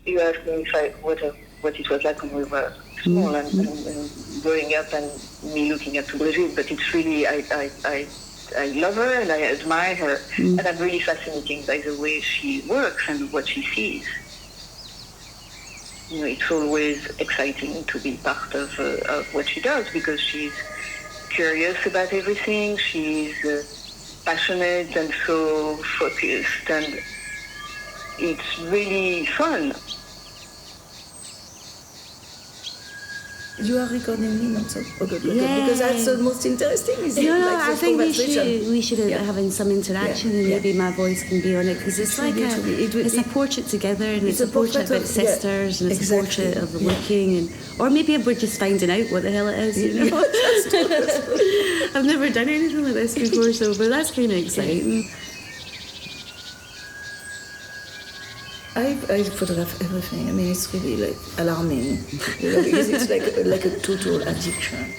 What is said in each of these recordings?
you asked me what it was like when we were small and growing up and me looking up to Brigitte, but it's really, I love her and I admire her, and I'm really fascinated by the way she works and what she sees. You know, it's always exciting to be part of what she does because she's curious about everything. She's passionate and so focused, and it's really fun. You are recording me, not so because that's the most interesting. I think we should having some interaction, and maybe my voice can be on it because it's like it's a portrait together, and it's a portrait about sisters, and it's a portrait of the working, or maybe we're just finding out what the hell it is. You know, I've never done anything like this before, but that's kind of exciting. I photograph everything. I mean, it's really like alarming, because it's like a total addiction.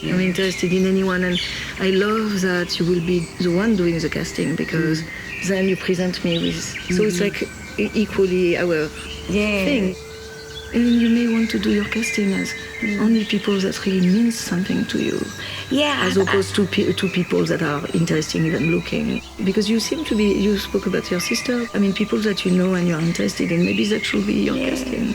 I'm interested in anyone, and I love that you will be the one doing the casting because then you present me with. So it's like equally our thing. And you may want to do your casting as only people that really means something to you. Yeah. As opposed to people that are interesting even looking. Because you seem to be, you spoke about your sister. I mean, people that you know and you're interested in, maybe that should be your casting.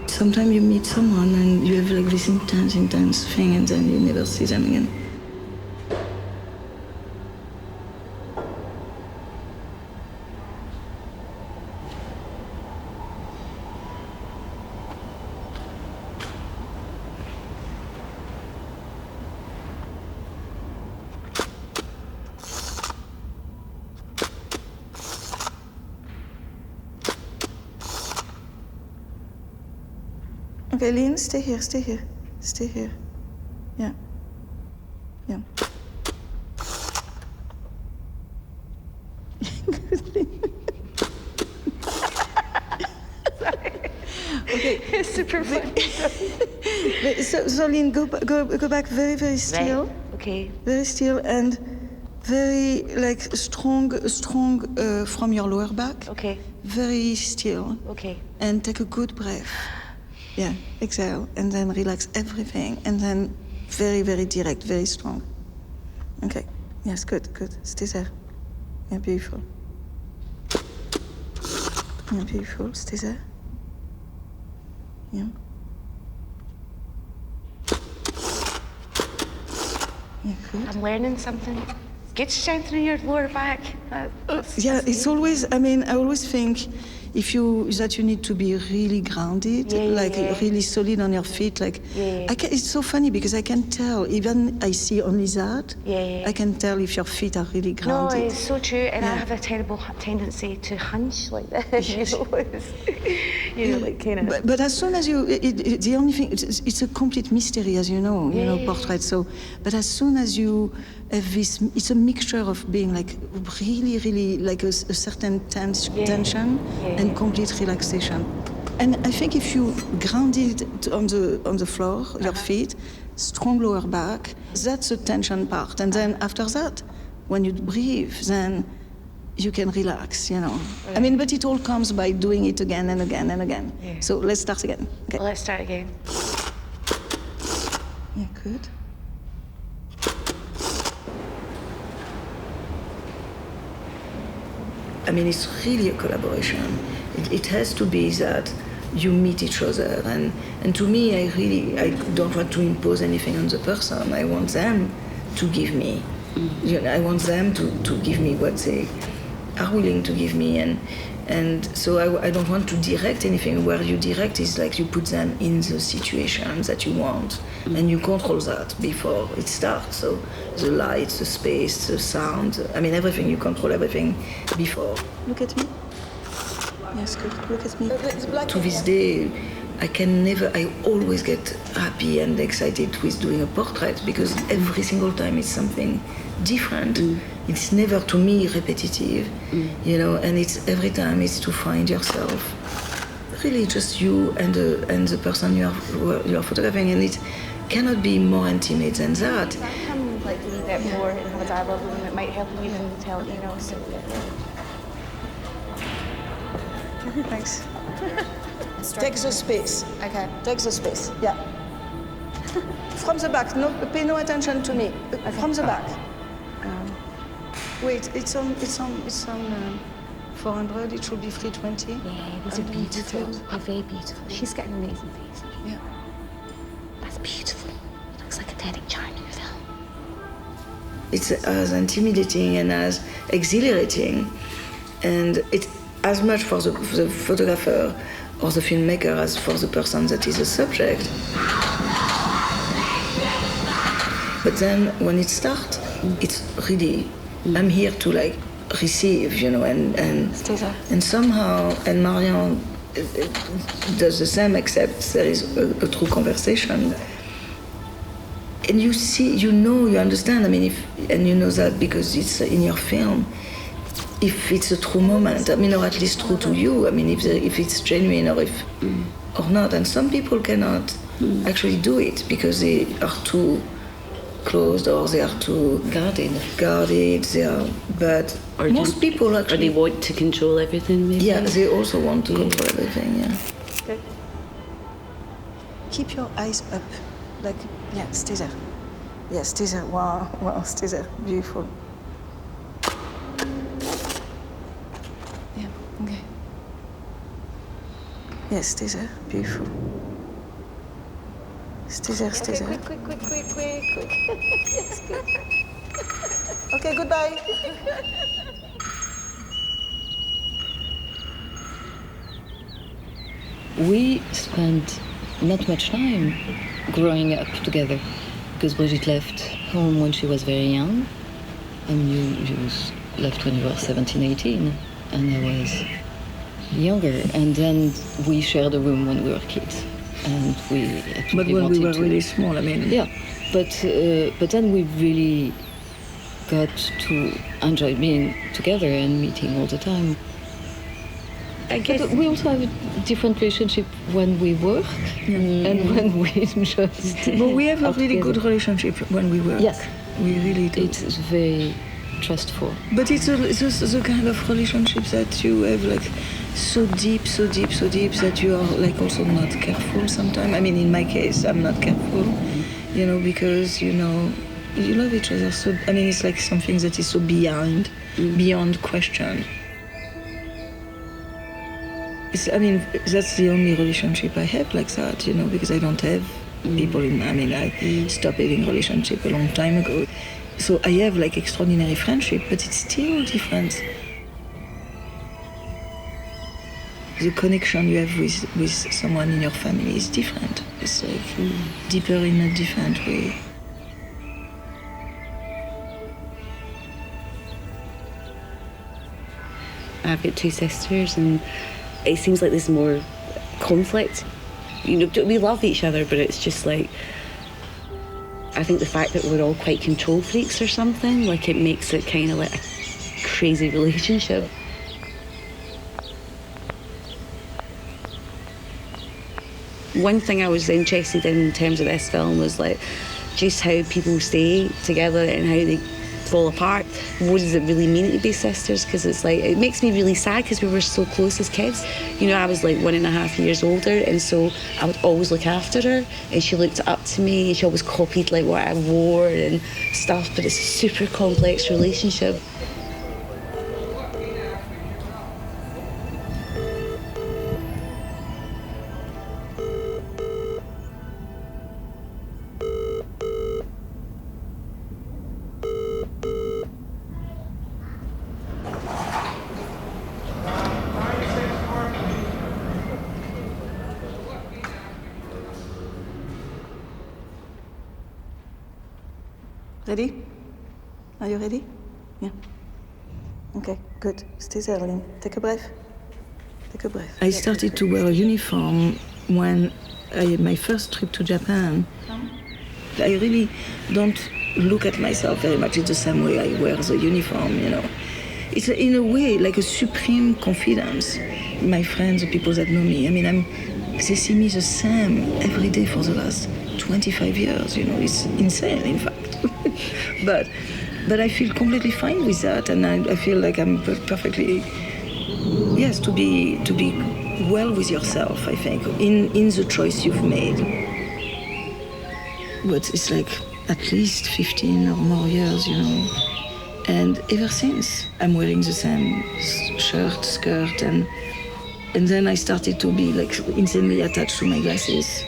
Sometimes you meet someone and you have like this intense thing and then you never see them again. Okay, Lynne, stay here. Yeah. Okay. It's super fun. So Lynne, go back very, very still. Right. Okay. Very still and very like strong from your lower back. Okay. Very still. Okay. And take a good breath. Yeah, exhale, and then relax everything, and then very, very direct, very strong. Okay, yes, good. Stay there. Yeah, beautiful. Yeah, beautiful, stay there. Yeah. Yeah, good. I'm learning something. Good strengthening your lower back. Yeah, it's always, I always think that you need to be really grounded, really solid on your feet. It's so funny because I can tell, even I see only that, I can tell if your feet are really grounded. No, it's so true, and I have a terrible tendency to hunch like this, like kind of. But as soon as the only thing, it's a complete mystery, as you know, portrait. So, but as soon as you have this, it's a mixture of being like really, really like a certain tension and complete relaxation. And I think if you ground it on the floor, your feet, strong lower back, that's the tension part. And then after that, when you breathe, then you can relax, Right. But it all comes by doing it again and again and again. Yeah. So let's start again. Okay. Let's start again. Yeah, good. It's really a collaboration. It has to be that you meet each other, and to me, I don't want to impose anything on the person. I want them to give me. I want them to give me what they are willing to give me, and so I don't want to direct anything. Where you direct is like you put them in the situation that you want, and you control that before it starts. So the lights, the space, the sound, everything, you control everything before. Look at me. Yes, good. Look at me. To this day, I always get happy and excited with doing a portrait because every single time it's something different. It's never, to me, repetitive, and it's every time it's to find yourself really just you and the person you are photographing, and it cannot be more intimate than that. I can like a little bit more and have a dialogue with them. It might help you even tell, you know. So. Thanks. Take the space. Okay. Take the space. Yeah. From the back. No, pay no attention to me. Okay. From the back. Wait, it's on 400. It should be 320. Yeah, these are beautiful. They're very beautiful. She's got an amazing face. Yeah. That's beautiful. It looks like a Derek Charner film. It's as intimidating and as exhilarating, and it's as much for the photographer or the filmmaker as for the person that is the subject. But then when it starts, it's really, I'm here to like receive, you know, and somehow, and Marion does the same, except there is a true conversation. And you see, you know, you understand, I mean, and you know that because it's in your film, if it's a true moment, I mean, or at least true to you, I mean, if it's genuine or not. And some people cannot actually do it because they are too closed or they are too guarded. They are, but most people actually... Or they want to control everything, maybe? Yeah, they also want to control everything, yeah. Okay. Keep your eyes up. Like, yeah, stay there. Yeah, stay there. Wow, stay there. Beautiful. Yeah, okay. Yeah, stay there. Beautiful. Stay there, stay there. Quick. Yes, good. Okay, goodbye. We spent not much time growing up together because Brigitte left home when she was very young. I mean, you left when you were 17, 18, and I was younger. And then we shared a room when we were kids. And we but when we were really small, I mean... Yeah, but then we really got to enjoy being together and meeting all the time. I guess we also have a different relationship when we work and when we just... But we have a really good relationship when we work. Yes. We really do. It's very trustful. But it's the kind of relationship that you have like so deep that you are like also not careful sometimes. I mean, in my case, I'm not careful, you know, because, you know, you love each other. So, I mean, it's like something that is so beyond question. I mean, that's the only relationship I have like that, you know, because I don't have people in, I mean, I stopped having relationship a long time ago. So I have like extraordinary friendship, but it's still different. The connection you have with someone in your family is different. It's like deeper in a different way. I've got two sisters, and it seems like there's more conflict. You know, we love each other, but it's just like, I think the fact that we're all quite control freaks or something, like it makes it kind of like a crazy relationship. One thing I was interested in terms of this film was like just how people stay together and how they fall apart. What does it really mean to be sisters? Because it's like, it makes me really sad because we were so close as kids. You know, I was like 1.5 years older, and so I would always look after her, and she looked up to me, and she always copied like what I wore and stuff, but it's a super complex relationship. Ready? Are you ready? Yeah. Okay, good. Stay there, Lynne. Take a breath. Take a breath. I started to wear a uniform when I had my first trip to Japan. I really don't look at myself very much in the same way I wear the uniform, you know. it's in a way like a supreme confidence. My friends, the people that know me, I mean, they see me the same every day for the last 25 years, you know, it's insane, in fact. But I feel completely fine with that, and I feel like I'm perfectly, yes, to be well with yourself, I think, in the choice you've made. But it's like at least 15 or more years, you know. And ever since, I'm wearing the same shirt, skirt, and then I started to be like insanely attached to my glasses.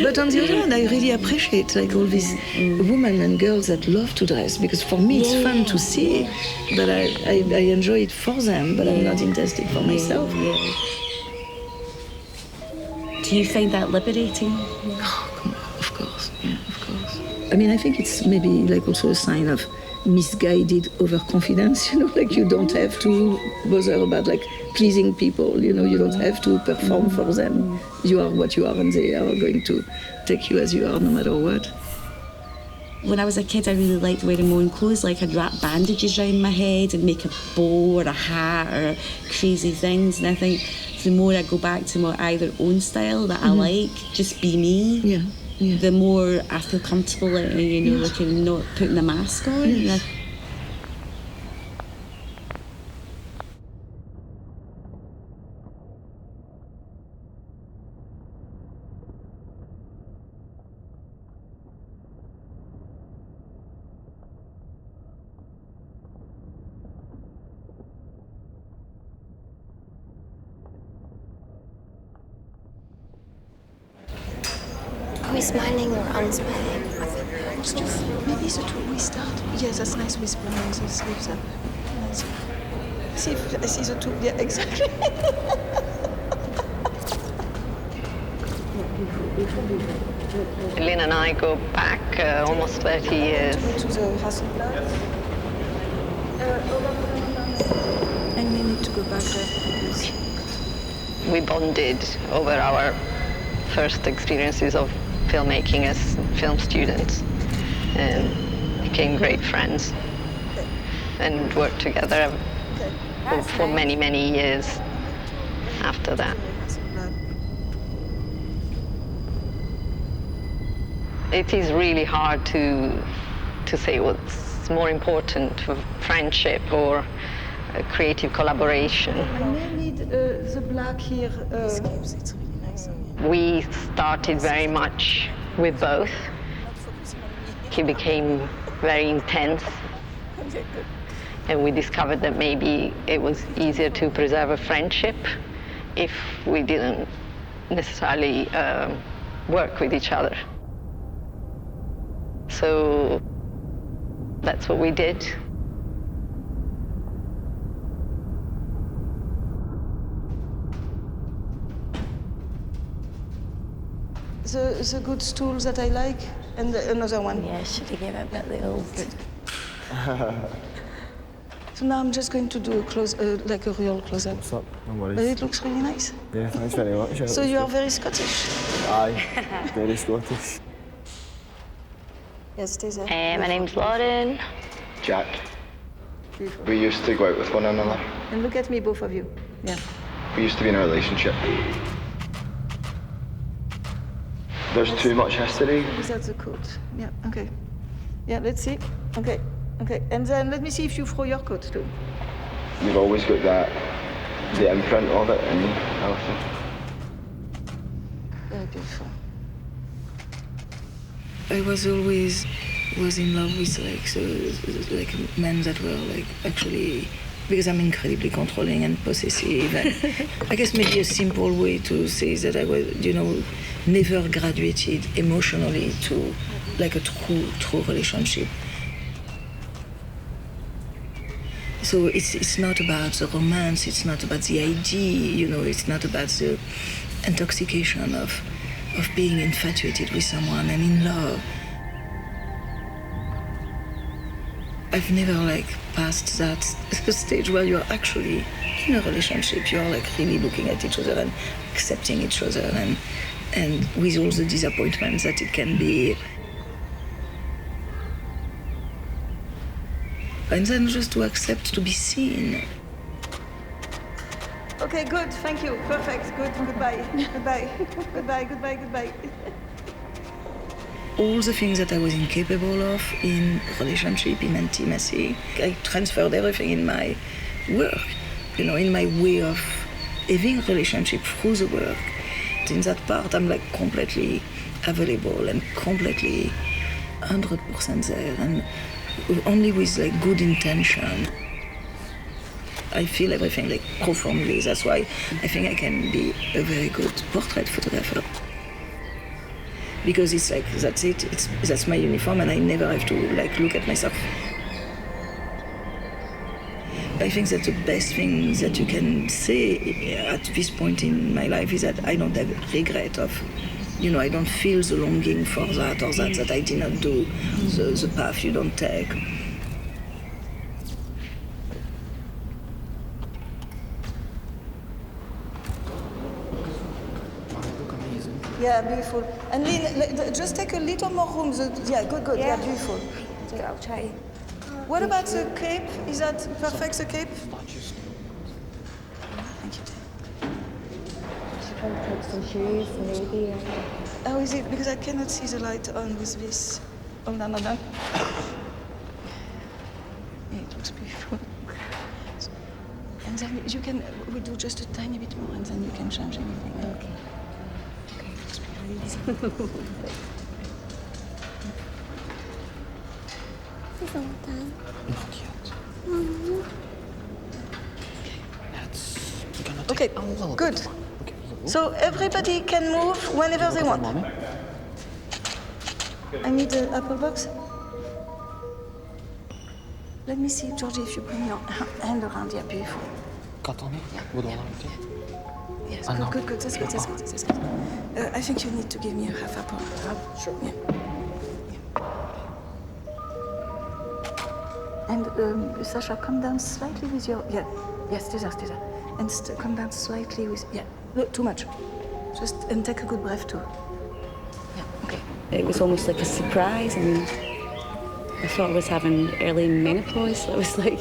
But on the other hand, I really appreciate like all these women and girls that love to dress, because for me it's fun to see, but I enjoy it for them, but I'm not interested for myself. Do you find that liberating? Oh, come on, of course, yeah, of course. I mean, I think it's maybe like also a sign of misguided overconfidence, you know, like you don't have to bother about like pleasing people, you know, you don't have to perform for them. You are what you are, and they are going to take you as you are no matter what. When I was a kid, I really liked wearing my own clothes. Like I'd wrap bandages around my head and make a bow or a hat or crazy things. And I think the more I go back to my either own style that I like, just be me. Yeah. Yeah. The more I feel comfortable, you know, like not putting the mask on. Yes. Are we smiling or unsmiling? I think it's just... Maybe the two we start. Yes, that's nice with pulling the sleeves up. Nice. See if I see the two. Yeah, exactly. Lynne and I go back almost 30 years. To the Hasselblad. And we need to go back there because... We bonded over our first experiences of filmmaking as film students and became great friends and worked together for many, many years after that. It is really hard to say what's more important, friendship or creative collaboration. I may need the black here. It's really nice. We started very much with both. He became very intense. And we discovered that maybe it was easier to preserve a friendship if we didn't necessarily work with each other. So that's what we did. The good stool that I like, and another one. Yeah, should have given it a little... So now I'm just going to do a close, like a real close-up. What's up? No worries. But it looks really nice. Yeah, thanks very much. Yeah, So you are very Scottish. Aye, very Scottish. Yes, stay there. My name's Lauren. Jack. Beautiful. We used to go out with one another. And look at me, both of you. Yeah. We used to be in a relationship. There's too much history. Without the coat. Yeah, okay. Yeah, let's see. Okay, okay. And then let me see if you throw your coat too. You've always got the imprint of it in everything. Very beautiful. I was always in love with like men that were like actually, because I'm incredibly controlling and possessive. And I guess maybe a simple way to say is that I was, you know, never graduated emotionally to like a true relationship. So it's not about the romance, it's not about the idea, you know, it's not about the intoxication of being infatuated with someone and in love. I've never like passed that stage where you're actually in a relationship. You're like really looking at each other and accepting each other and with all the disappointments that it can be. And then just to accept to be seen. Okay, good, thank you, perfect, good, goodbye, goodbye, goodbye, goodbye, goodbye. All the things that I was incapable of in relationship, in intimacy, I transferred everything in my work, in my way of having relationship through the work. In that part, I'm like completely available and completely 100% there, and only with like good intention. I feel everything like profoundly. That's why I think I can be a very good portrait photographer. Because it's like, that's it, that's my uniform, and I never have to like look at myself. I think that the best thing that you can say at this point in my life is that I don't have regret of, I don't feel the longing for that or that I did not do, the path you don't take. Yeah, beautiful. And Lynne, just take a little more room. Yeah, good. Yeah, beautiful. I'll try. What about the cape? Is that perfect, the cape? Thank you. Should probably take some shoes, maybe. How is it? Because I cannot see the light on with this. Oh, no. Yeah, it looks beautiful. And then we'll do just a tiny bit more, and then you can change anything. Okay. Is this all done? Not yet. Okay, good. So everybody can move whenever they want. I need an apple box. Let me see, Georgie, if you bring your hand around. Yeah, beautiful. Yes, good. That's good. I think you need to give me a half apple. Sure. Yeah. And Sasha, come down slightly with your... Yeah. Yes, do that. And come down slightly with... Yeah. Look, too much. And take a good breath too. Yeah, okay. It was almost like a surprise. I mean, I thought I was having early menopause. I was like...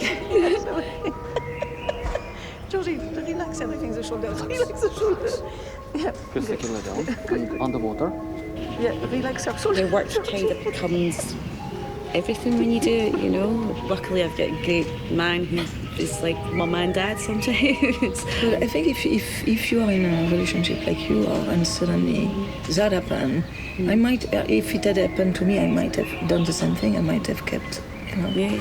Georgie, relax everything, the shoulders. Relax the shoulders. Yeah. Just take it down. Underwater. Yeah, relax your shoulders. The work kind of becomes everything when you do it, Luckily, I've got a great man who is like mum and dad sometimes. But I think if you are in a relationship like you are, and suddenly that happened, I might, if it had happened to me, I might have done the same thing. I might have kept, Yeah.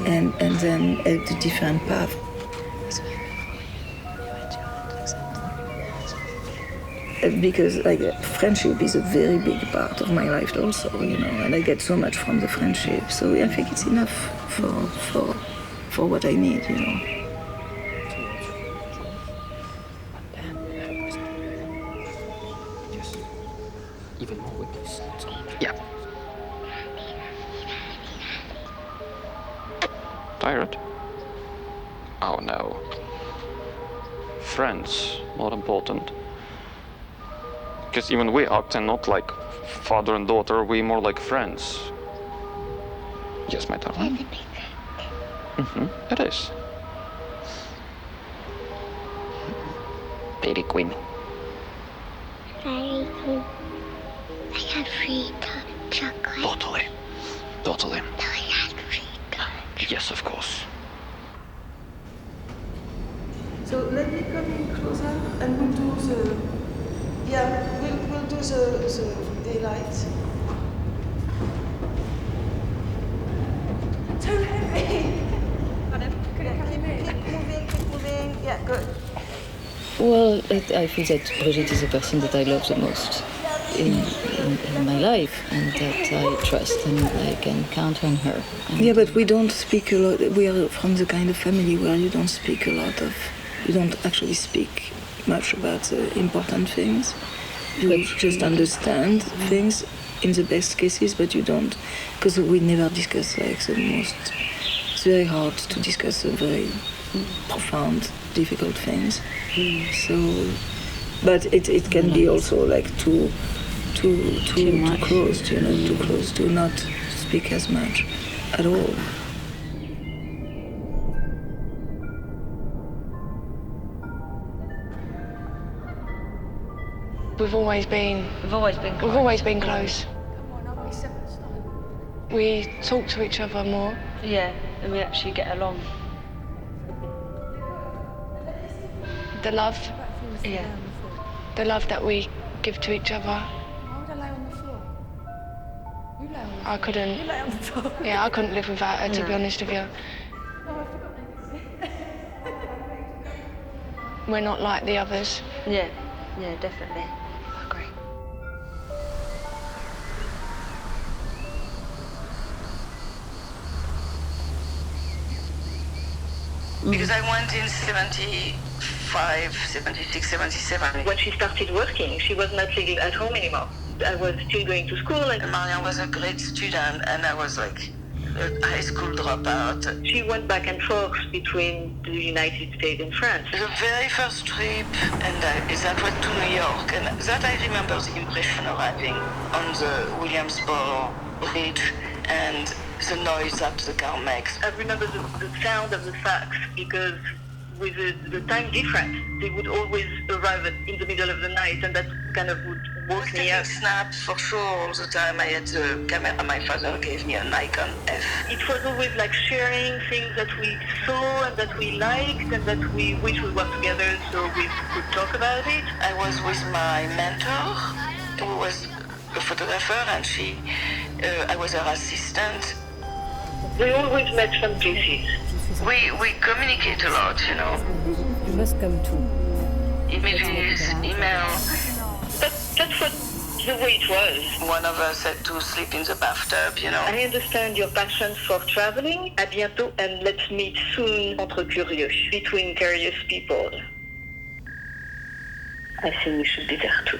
And then a different path. Because friendship is a very big part of my life also, and I get so much from the friendship. So I think it's enough for what I need, Yes. Even more witness. Yeah. Tired? Oh no. Friends, more important. Because even we act and not like father and daughter, we more like friends. Yes, my darling. It is. Dairy Queen. Very good. I got free chocolate. Totally. I got free chocolate. Yes, of course. So let me come in closer and we'll do the... Yeah, we'll do the daylight. Too heavy. Keep moving. Yeah, good. Well, I feel that Brigitte is the person that I love the most in my life, and that I trust, and I can count on her. Yeah, but we don't speak a lot. We are from the kind of family where you don't speak a lot of... You don't actually speak much about the important things. You just understand things in the best cases, but you don't, because we never discuss like the most. It's very hard to discuss the very profound, difficult things. So, but it can be also like too close, too close to not speak as much at all. We've always been close. We talk to each other more. Yeah, and we actually get along. The love. Yeah. The love that we give to each other. Why would I lay on the floor? You lay on the floor. I couldn't. You lay on the floor. Yeah, I couldn't live without her, to be honest with you. We're not like the others. Yeah, definitely. I agree. Because I went in 75, 76, 77. When she started working, she was not living at home anymore. I was still going to school, and Marianne was a great student, and I was like a high school dropout. She went back and forth between the United States and France. The very first trip, and that was to New York, and that I remember the impression arriving on the Williamsburg Bridge and the noise that the car makes. I remember the sound of the sax, because with the time difference, they would always arrive in the middle of the night, and that kind of would woke me up. Snaps for sure all the time. I had the camera. My father gave me a Nikon F. It was always like sharing things that we saw and that we liked and that we wish we were together so we could talk about it. I was with my mentor, who was a photographer, and I was her assistant. We always met some places. We communicate a lot, you know. You must come too. Images, email. That's what the way it was. One of us had to sleep in the bathtub, you know. I understand your passion for traveling. À bientôt, and let's meet soon. Entre curieux, between curious people. I think we should be there too.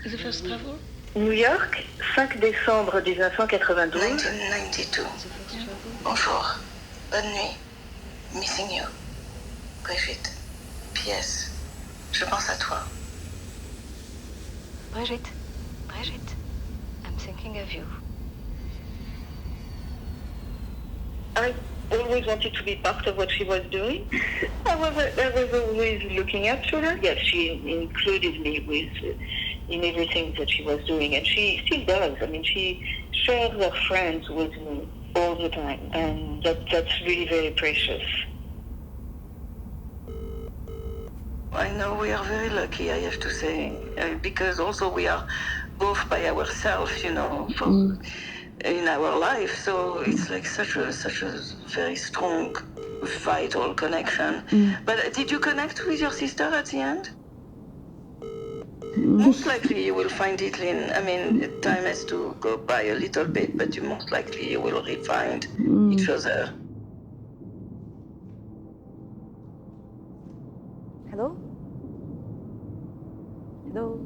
Is the first travel? New York, 5 décembre 1992. 1992. Bonjour. Bonne nuit. Missing you. Brigitte. P.S. Je pense à toi. Brigitte, I'm thinking of you. I always wanted to be part of what she was doing. I was always looking up to her. Yes, she included me in everything that she was doing, and she still does. I mean, she shares her friends with me all the time, and that's really very precious. I know we are very lucky, I have to say, because also we are both by ourselves, you know, in our life. So it's like such a very strong, vital connection. But did you connect with your sister at the end? Most likely you will find it, Lynne. I mean, time has to go by a little bit, but most likely you will find each other. Hello? Hello?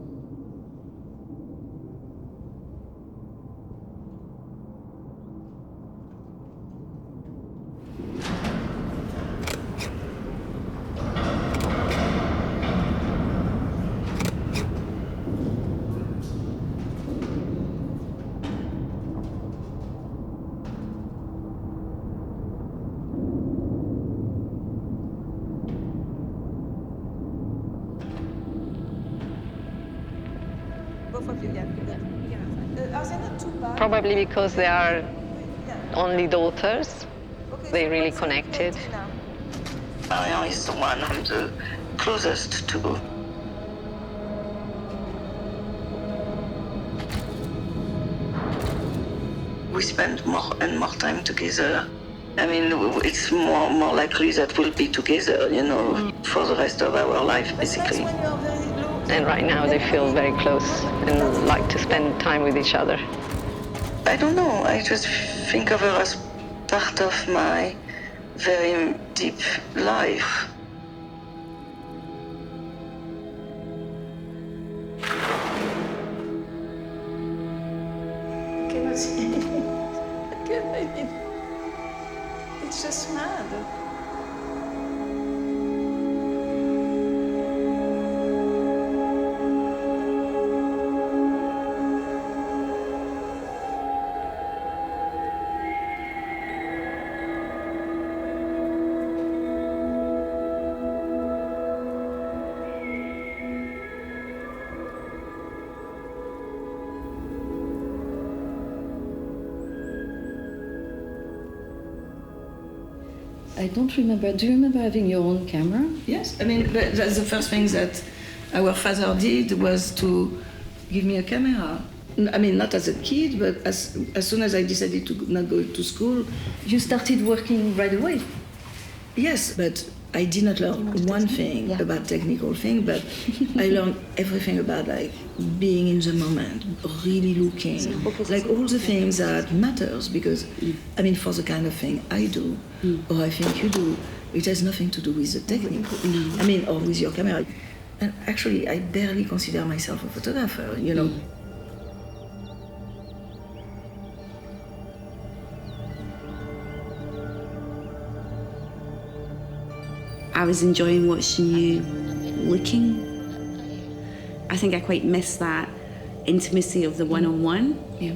Probably because they are only daughters, they really connected. Marianne is the one I'm the closest to. We spend more and more time together. I mean, it's more likely that we'll be together, you know, for the rest of our life, basically. And right now they feel very close and like to spend time with each other. I don't know, I just think of her as part of my very deep life. It's just mad. I don't remember. Do you remember having your own camera? Yes, I mean, that's the first thing that our father did was to give me a camera. I mean, not as a kid, but as soon as I decided to not go to school. You started working right away? Yes, but I did not learn one thing about technical thing, but I learned everything about like being in the moment, really looking, like all the things that matters because, I mean, for the kind of thing I do, or I think you do, it has nothing to do with the technique. I mean, or with your camera. And actually, I barely consider myself a photographer, you know. I was enjoying watching you looking. I think I quite missed that intimacy of the one-on-one. Yeah.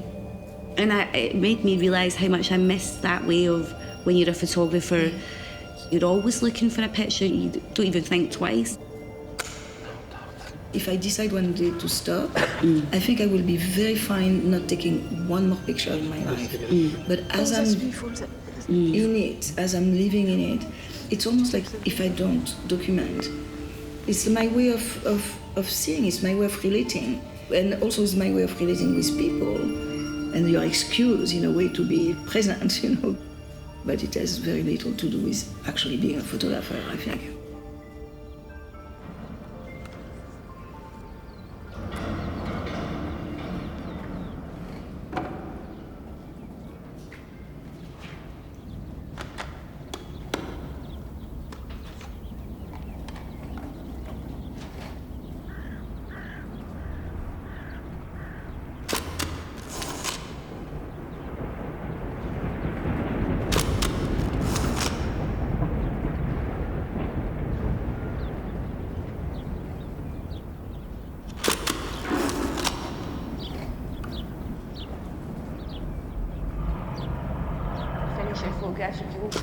And it made me realise how much I missed that way of when you're a photographer, you're always looking for a picture, you don't even think twice. If I decide one day to stop, I think I will be very fine not taking one more picture in my life. But as I'm in it, as I'm living in it, it's almost like if I don't document, it's my way of seeing, it's my way of relating. And also it's my way of relating with people. And your excuse, in a way, to be present, you know. But it has very little to do with actually being a photographer, I think.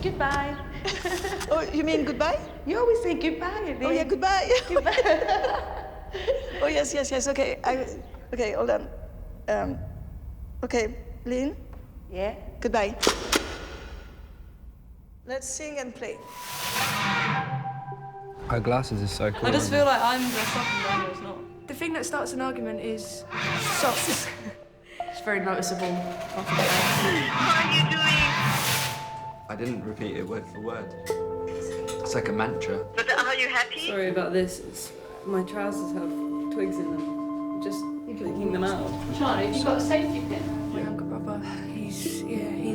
Goodbye. Oh, you mean goodbye? You always say goodbye. And then... Oh yeah, goodbye. Goodbye. Oh yes. Okay, okay, hold on. Okay, Lynne. Yeah. Goodbye. Let's sing and play. Her glasses are so cool. I just feel like I'm dressed up and Daniel's not. The thing that starts an argument is socks. It's very noticeable. How are you doing? I didn't repeat it word for word. It's like a mantra. But are you happy? Sorry about this. My trousers have twigs in them. I'm just picking them out. Charlie, have you got a safety pin? My younger brother, he's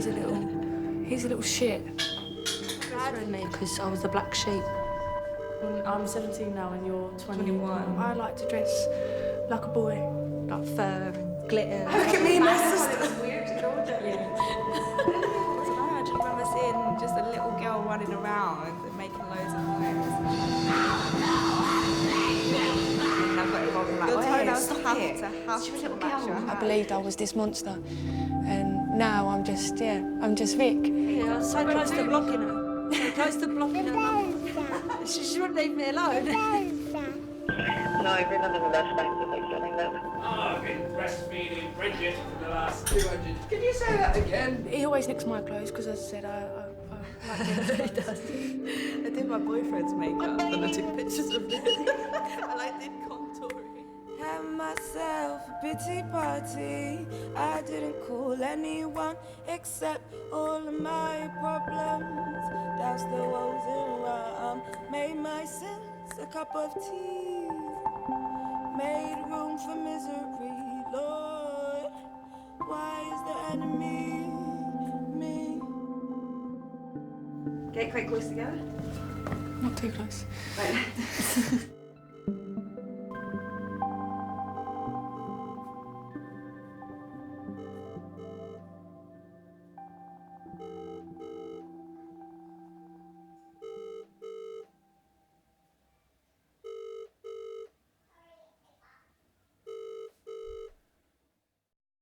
a little shit. Because I was the black sheep. I'm 17 now and you're 21. I like to dress like a boy, like fur and glitter. Look at me, my sister. It's weird to I just remember seeing just a little girl running around and making loads of noise. And I got involved in like, Your toenails stop have it. to match your I hair. believed I was this monster, and now I'm just Vic. Yeah, so close to blocking her. So close to blocking her. She shouldn't leave me alone. No, I remember the last time that I felt that. I've been breastfeeding Brigitte for the last 200. Can you say that again? He always nicks my clothes because, as I said, I like He does. I did my boyfriend's makeup and I took pictures of it. And I did contouring. Had myself a pity party. I didn't call anyone except all of my problems. Doused the woes in rum. Made my sins a cup of tea. Made room for misery, Lord. Why is the enemy me? Get quite close together. Not too close. Right.